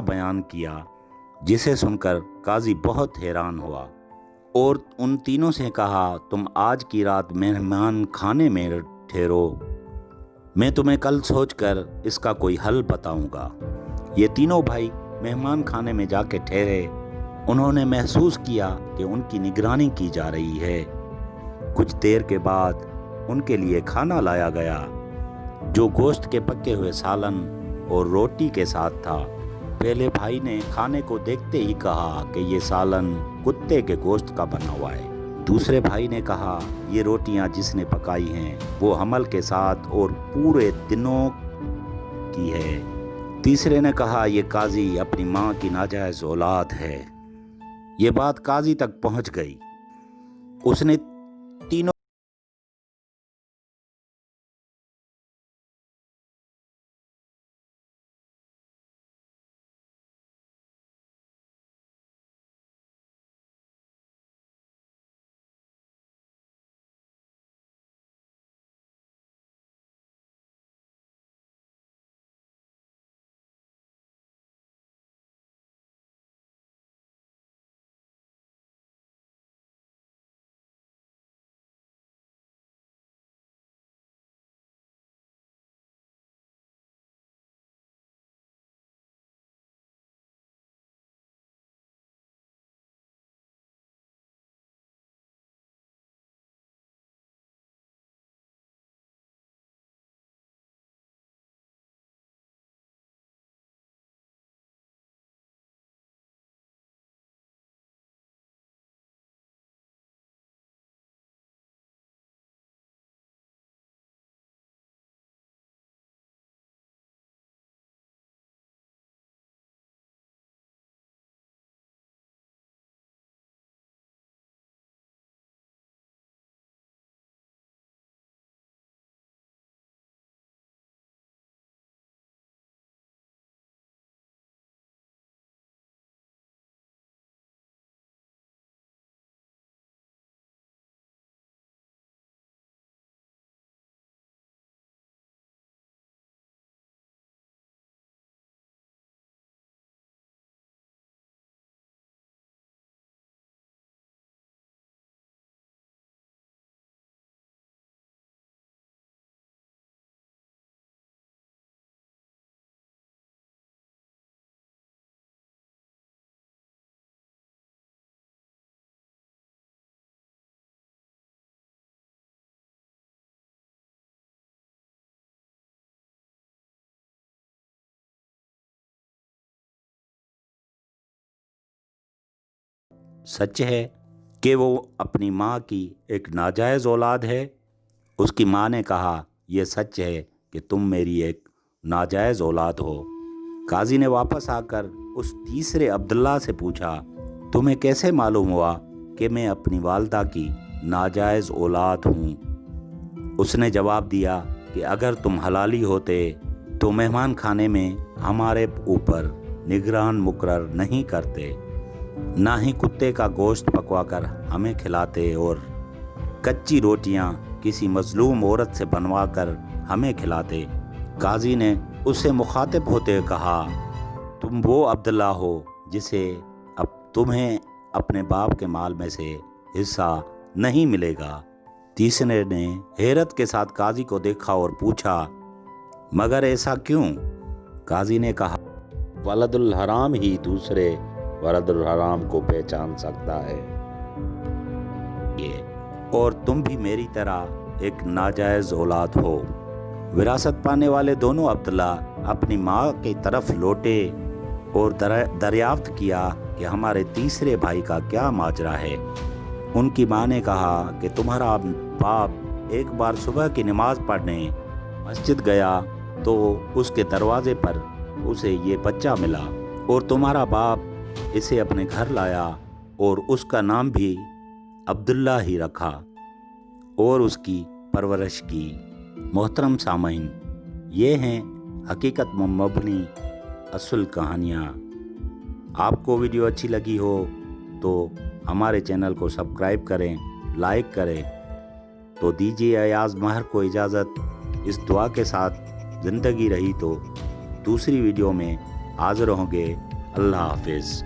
بیان کیا جسے سن کر قاضی بہت حیران ہوا اور ان تینوں سے کہا تم آج کی رات مہمان خانے میں ٹھہرو، میں تمہیں کل سوچ کر اس کا کوئی حل بتاؤں گا۔ یہ تینوں بھائی مہمان خانے میں جا کے ٹھہرے۔ انہوں نے محسوس کیا کہ ان کی نگرانی کی جا رہی ہے۔ کچھ دیر کے بعد ان کے لیے کھانا لایا گیا جو گوشت کے پکے ہوئے سالن اور روٹی کے ساتھ تھا۔ پہلے بھائی نے کھانے کو دیکھتے ہی کہا کہ یہ سالن کتے کے گوشت کا بنا ہوا ہے۔ دوسرے بھائی نے کہا یہ روٹیاں جس نے پکائی ہیں وہ حمل کے ساتھ اور پورے دنوں کی ہے۔ تیسرے نے کہا یہ قاضی اپنی ماں کی ناجائز اولاد ہے۔ یہ بات قاضی تک پہنچ گئی۔ اس نے تینوں سچ ہے کہ وہ اپنی ماں کی ایک ناجائز اولاد ہے؟ اس کی ماں نے کہا یہ سچ ہے کہ تم میری ایک ناجائز اولاد ہو۔ قاضی نے واپس آ کر اس تیسرے عبداللہ سے پوچھا تمہیں کیسے معلوم ہوا کہ میں اپنی والدہ کی ناجائز اولاد ہوں؟ اس نے جواب دیا کہ اگر تم حلالی ہوتے تو مہمان خانے میں ہمارے اوپر نگران مقرر نہیں کرتے، نہ ہی کتے کا گوشت پکوا کر ہمیں کھلاتے اور کچی روٹیاں کسی مظلوم عورت سے بنوا کر ہمیں کھلاتے۔ قاضی نے اس سے مخاطب ہوتے کہا تم وہ عبداللہ ہو جسے اب تمہیں اپنے باپ کے مال میں سے حصہ نہیں ملے گا۔ تیسرے نے حیرت کے ساتھ قاضی کو دیکھا اور پوچھا مگر ایسا کیوں؟ قاضی نے کہا ولد الحرام ہی دوسرے ولد الحرام کو پہچان سکتا ہے، اور تم بھی میری طرح ایک ناجائز اولاد ہو۔ وراثت پانے والے دونوں عبداللہ اپنی ماں کی طرف لوٹے اور دریافت کیا کہ ہمارے تیسرے بھائی کا کیا ماجرا ہے۔ ان کی ماں نے کہا کہ تمہارا باپ ایک بار صبح کی نماز پڑھنے مسجد گیا تو اس کے دروازے پر اسے یہ بچہ ملا اور تمہارا باپ اسے اپنے گھر لایا اور اس کا نام بھی عبداللہ ہی رکھا اور اس کی پرورش کی۔ محترم سامعین، یہ ہیں حقیقت مبنی اصل کہانیاں۔ آپ کو ویڈیو اچھی لگی ہو تو ہمارے چینل کو سبسکرائب کریں، لائک کریں۔ تو دیجیے ایاز ماہر کو اجازت، اس دعا کے ساتھ زندگی رہی تو دوسری ویڈیو میں حاضر ہوں گے۔ اللہ حافظ۔